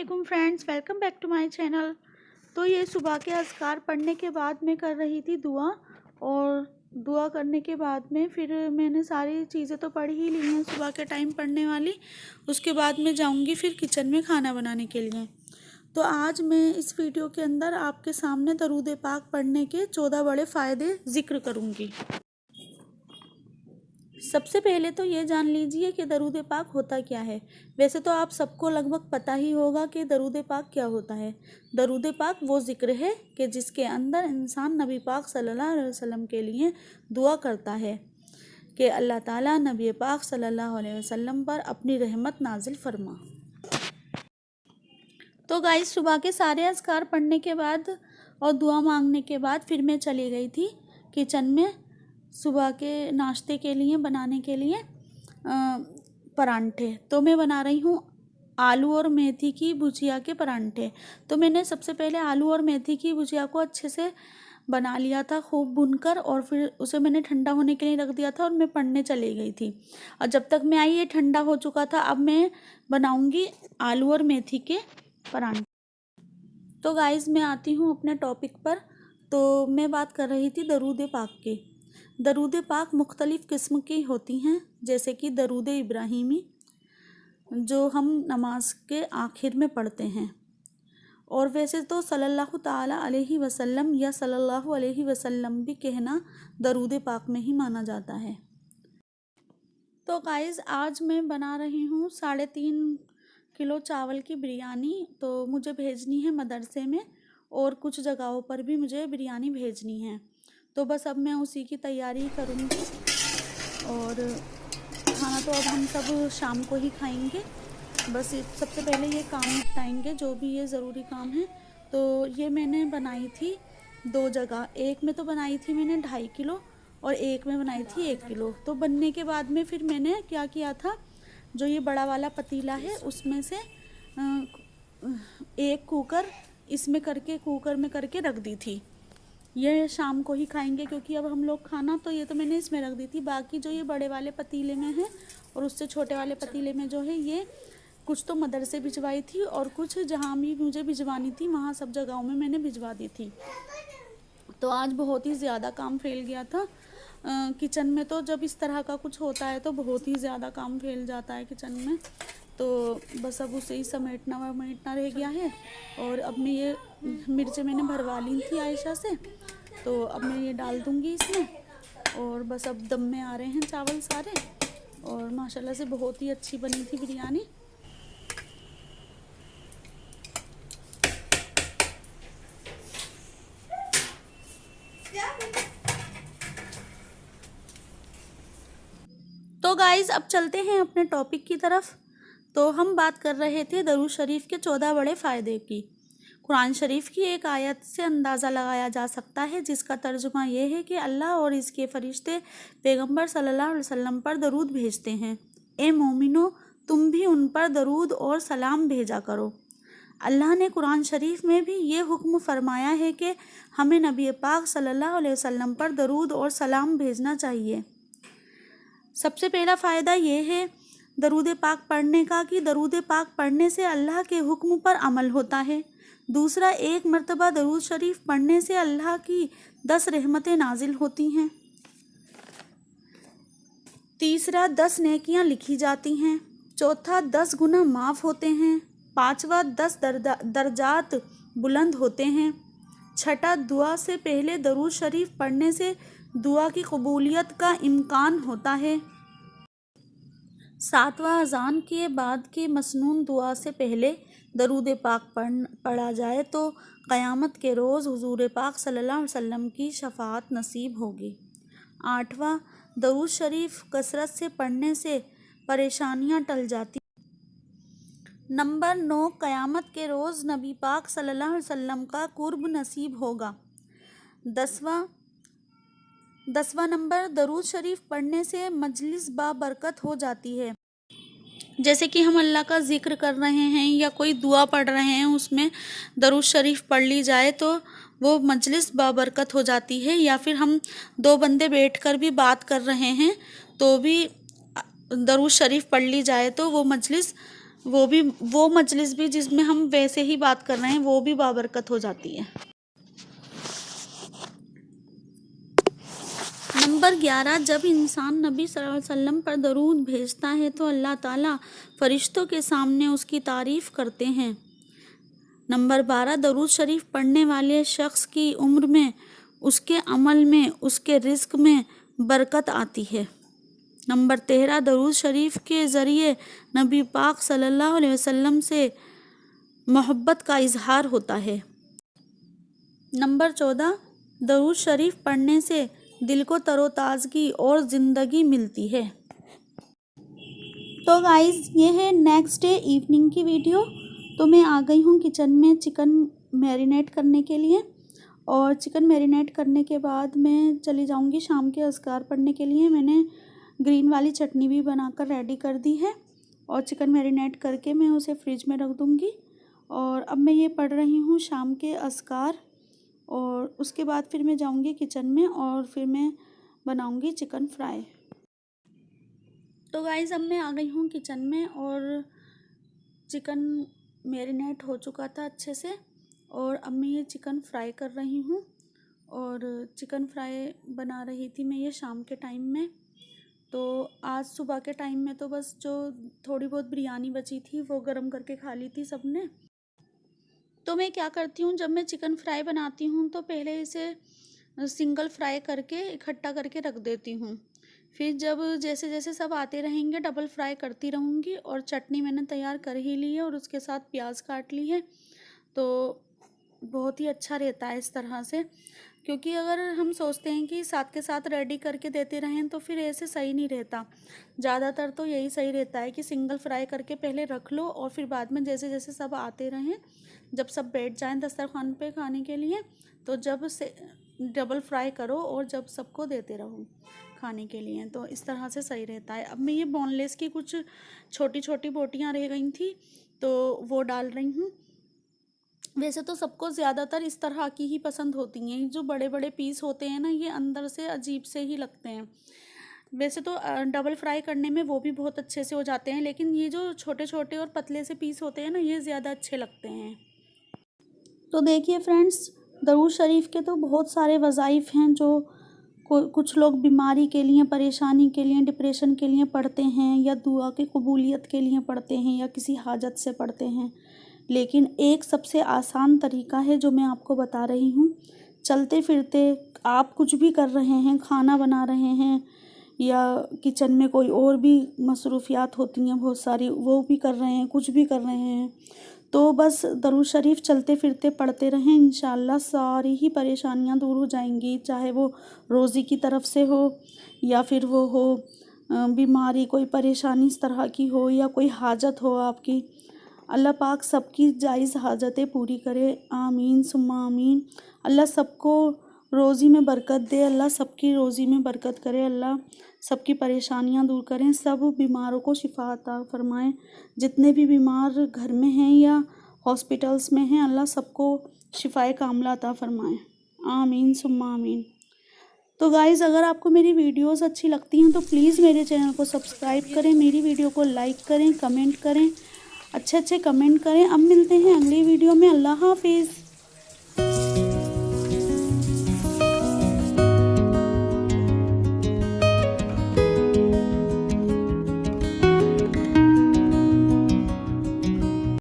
वालेकुम friends, welcome back to my channel. तो ये सुबह के अज़कार पढ़ने के बाद मैं कर रही थी दुआ, और दुआ करने के बाद में फिर मैंने सारी चीज़ें तो पढ़ ही ली हैं सुबह के टाइम पढ़ने वाली। उसके बाद मैं जाऊंगी फिर किचन में खाना बनाने के लिए। तो आज मैं इस वीडियो के अंदर आपके सामने दरूद पाक पढ़ने के 14 बड़े फ़ायदे ज़िक्र करूँगी। सबसे पहले तो ये जान लीजिए कि दरूद पाक होता क्या है। वैसे तो आप सबको लगभग पता ही होगा कि दरूद पाक क्या होता है। दरूद पाक वो ज़िक्र है कि जिसके अंदर इंसान नबी पाक सल्लल्लाहु अलैहि वसल्लम के लिए दुआ करता है कि अल्लाह ताला नबी पाक सल्लल्लाहु अलैहि वसल्लम पर अपनी रहमत नाजिल फरमा। तो गाइस, सुबह के सारे अज़कार पढ़ने के बाद और दुआ मांगने के बाद फिर मैं चली गई थी किचन में सुबह के नाश्ते के लिए बनाने के लिए परांठे। तो मैं बना रही हूँ आलू और मेथी की भुजिया के परांठे। तो मैंने सबसे पहले आलू और मेथी की भुजिया को अच्छे से बना लिया था खूब भूनकर, और फिर उसे मैंने ठंडा होने के लिए रख दिया था और मैं पढ़ने चली गई थी। और जब तक मैं आई ये ठंडा हो चुका था। अब मैं बनाऊँगी आलू और मेथी के परांठे। तो गाइज़, मैं आती हूँ अपने टॉपिक पर। तो मैं बात कर रही थी दरूद पाक की। दरूद पाक मुख्तलिफ़ किस्म की होती हैं, जैसे कि दरूद इब्राहीमी जो हम नमाज के आखिर में पढ़ते हैं, और वैसे तो सल्लल्लाहु ताला अलैहि वसल्लम या सल्लल्लाहु अलैहि वसल्लम भी कहना दरूद पाक में ही माना जाता है। तो गाइज़, आज मैं बना रही हूँ 3.5 किलो चावल की बिरयानी। तो मुझे भेजनी है मदरसे में, और कुछ जगहों पर भी मुझे बिरयानी भेजनी है। तो बस अब मैं उसी की तैयारी करूँगी, और खाना तो अब हम सब शाम को ही खाएंगे। बस सबसे पहले ये काम निपटाएंगे जो भी ये ज़रूरी काम है। तो ये मैंने बनाई थी 2 जगह। एक में तो बनाई थी मैंने 2.5 किलो, और एक में बनाई थी 1 किलो। तो बनने के बाद में फिर मैंने क्या किया था, जो ये बड़ा वाला पतीला है उसमें से एक कुकर कुकर में करके रख दी थी। ये शाम को ही खाएंगे क्योंकि अब हम लोग खाना, तो ये तो मैंने इसमें रख दी थी। बाकी जो ये बड़े वाले पतीले में है और उससे छोटे वाले पतीले में जो है, ये कुछ तो मदरसे भिजवाई थी, और कुछ जहाँ भी मुझे भिजवानी थी वहाँ सब जगहों में मैंने भिजवा दी थी। तो आज बहुत ही ज़्यादा काम फैल गया था किचन में। तो जब इस तरह का कुछ होता है तो बहुत ही ज़्यादा काम फैल जाता है किचन में। तो बस अब उसे ही समेटना रह गया है। और अब मैं ये मिर्चें मैंने भरवा ली थी आयशा से, तो अब मैं ये डाल दूँगी इसमें। और बस अब दम में आ रहे हैं चावल सारे, और माशाल्लाह से बहुत ही अच्छी बनी थी बिरयानी। तो गाइज़, अब चलते हैं अपने टॉपिक की तरफ। तो हम बात कर रहे थे दरूद शरीफ के 14 बड़े फ़ायदे की। कुरान शरीफ की एक आयत से अंदाज़ा लगाया जा सकता है, जिसका तर्जुमा ये है कि अल्लाह और इसके फरिश्ते पैगंबर सल्लल्लाहु अलैहि वसल्लम पर दरूद भेजते हैं। ए मोमिनो, तुम भी उन पर दरूद और सलाम भेजा करो। अल्लाह ने कुरान शरीफ में भी ये हुक्म फरमाया है कि हमें नबी पाक सल्लल्लाहु अलैहि वसल्लम पर दरूद और सलाम भेजना चाहिए। सबसे पहला फ़ायदा ये है दरूद पाक पढ़ने का कि दरूद पाक पढ़ने से अल्लाह के हुक्म पर अमल होता है। दूसरा, एक मर्तबा दरूद शरीफ पढ़ने से अल्लाह की 10 रहमतें नाजिल होती हैं। तीसरा, 10 नेकियां लिखी जाती हैं। चौथा, 10 गुनाह माफ़ होते हैं। पाँचवा, 10 दर्जात बुलंद होते हैं। छठा, दुआ से पहले दरूद शरीफ पढ़ने से दुआ की कबूलियत का इम्कान होता है। सातवां, अज़ान के बाद की मसनून दुआ से पहले दरूद पाक पढ़ा जाए तो क़यामत के रोज़ हुज़ूर पाक सल्लल्लाहु अलैहि वसल्लम की शफ़ाअत नसीब होगी। आठवां, दरूद शरीफ कसरत से पढ़ने से परेशानियां टल जाती। नंबर 9, क़यामत के रोज़ नबी पाक सल्लल्लाहु अलैहि वसल्लम का कुर्ब नसीब होगा। 10वां नंबर, दरूद शरीफ पढ़ने से मजलिस बाबरकत हो जाती है। जैसे कि हम अल्लाह का ज़िक्र कर रहे हैं या कोई दुआ पढ़ रहे हैं, उसमें दरूद शरीफ पढ़ ली जाए तो वो मजलिस बाबरकत हो जाती है। या फिर हम 2 बंदे बैठकर भी बात कर रहे हैं तो भी दरूद शरीफ पढ़ ली जाए तो वो मजलिस वो मजलिस भी जिसमें हम वैसे ही बात कर रहे हैं वो भी बाबरकत हो जाती है। नंबर 11, जब इंसान नबी सल्लल्लाहु अलैहि वसल्लम पर दरूद भेजता है तो अल्लाह ताला फरिश्तों के सामने उसकी तारीफ़ करते हैं। नंबर 12, दरूद शरीफ पढ़ने वाले शख्स की उम्र में, उसके अमल में, उसके रिज़्क में बरकत आती है। नंबर 13, दरूद शरीफ के ज़रिए नबी पाक सल्लल्लाहु अलैहि वसल्लम से मोहब्बत का इजहार होता है। नंबर 14, दरूद शरीफ पढ़ने से दिल को तरोताज़गी और ज़िंदगी मिलती है। तो गाइज़ ये है नेक्स्ट डे इवनिंग की वीडियो। तो मैं आ गई हूँ किचन में चिकन मैरिनेट करने के लिए, और चिकन मैरिनेट करने के बाद मैं चली जाऊँगी शाम के अज़कार पढ़ने के लिए। मैंने ग्रीन वाली चटनी भी बनाकर रेडी कर दी है, और चिकन मैरिनेट करके मैं उसे फ्रिज में रख दूँगी। और अब मैं ये पढ़ रही हूँ शाम के अज़कार, और उसके बाद फिर मैं जाऊँगी किचन में और फिर मैं बनाऊँगी चिकन फ्राई। तो गाइज़ अब मैं आ गई हूँ किचन में, और चिकन मैरिनेट हो चुका था अच्छे से, और अब मैं ये चिकन फ्राई कर रही हूँ। और चिकन फ्राई बना रही थी मैं ये शाम के टाइम में। तो आज सुबह के टाइम में तो बस जो थोड़ी बहुत बिरयानी बची थी वो गरम करके खा ली थी सबने। तो मैं क्या करती हूँ, जब मैं चिकन फ्राई बनाती हूँ तो पहले इसे सिंगल फ्राई करके इकट्ठा करके रख देती हूँ। फिर जब जैसे जैसे सब आते रहेंगे डबल फ्राई करती रहूँगी। और चटनी मैंने तैयार कर ही ली है, और उसके साथ प्याज काट ली है। तो बहुत ही अच्छा रहता है इस तरह से, क्योंकि अगर हम सोचते हैं कि साथ के साथ रेडी करके देते रहें तो फिर ऐसे सही नहीं रहता। ज़्यादातर तो यही सही रहता है कि सिंगल फ्राई करके पहले रख लो, और फिर बाद में जैसे जैसे सब आते रहें, जब सब बैठ जाएं दस्तरखान पे खाने के लिए, तो जब से डबल फ्राई करो और जब सबको देते रहो खाने के लिए, तो इस तरह से सही रहता है। अब मैं ये बोनलेस की कुछ छोटी छोटी बोटियाँ रह गई थी तो वो डाल रही हूँ। वैसे तो सबको ज़्यादातर इस तरह की ही पसंद होती हैं। जो बड़े बड़े पीस होते हैं ना, ये अंदर से अजीब से ही लगते हैं। वैसे तो डबल फ्राई करने में वो भी बहुत अच्छे से हो जाते हैं, लेकिन ये जो छोटे छोटे और पतले से पीस होते हैं ना, ये ज़्यादा अच्छे लगते हैं। तो देखिए फ्रेंड्स, दरूद शरीफ के तो बहुत सारे वज़ाइफ हैं जो कुछ लोग बीमारी के लिए, परेशानी के लिए, डिप्रेशन के लिए पढ़ते हैं, या दुआ की कबूलियत के लिए पढ़ते हैं, या किसी हाजत से पढ़ते हैं। लेकिन एक सबसे आसान तरीका है जो मैं आपको बता रही हूँ। चलते फिरते आप कुछ भी कर रहे हैं, खाना बना रहे हैं, या किचन में कोई और भी मसरूफियात होती हैं बहुत सारी, वो भी कर रहे हैं, कुछ भी कर रहे हैं, तो बस दरूद शरीफ चलते फिरते पढ़ते रहें। इंशाअल्लाह सारी ही परेशानियां दूर हो जाएंगी, चाहे वो रोज़ी की तरफ से हो, या फिर वो हो बीमारी, कोई परेशानी इस तरह की हो, या कोई हाजत हो आपकी। अल्लाह पाक सबकी जायज़ हाजतें पूरी करे, आमीन सुम्मा आमीन। अल्लाह सबको रोज़ी में बरकत दे, अल्लाह सबकी रोज़ी में बरकत करे, अल्लाह सबकी परेशानियां दूर करें, सब बीमारों को शिफा अता फरमाएं। जितने भी बीमार घर में हैं या हॉस्पिटल्स में हैं, अल्लाह सबको शिफाए कामला अता फरमाएं, आमीन सुम्मा आमीन। तो गाइज़, अगर आपको मेरी वीडियोस अच्छी लगती हैं तो प्लीज़ मेरे चैनल को सब्सक्राइब करें, मेरी वीडियो को लाइक करें, कमेंट करें, अच्छे अच्छे कमेंट करें। अब मिलते हैं अगली वीडियो में। अल्लाह हाफिज़।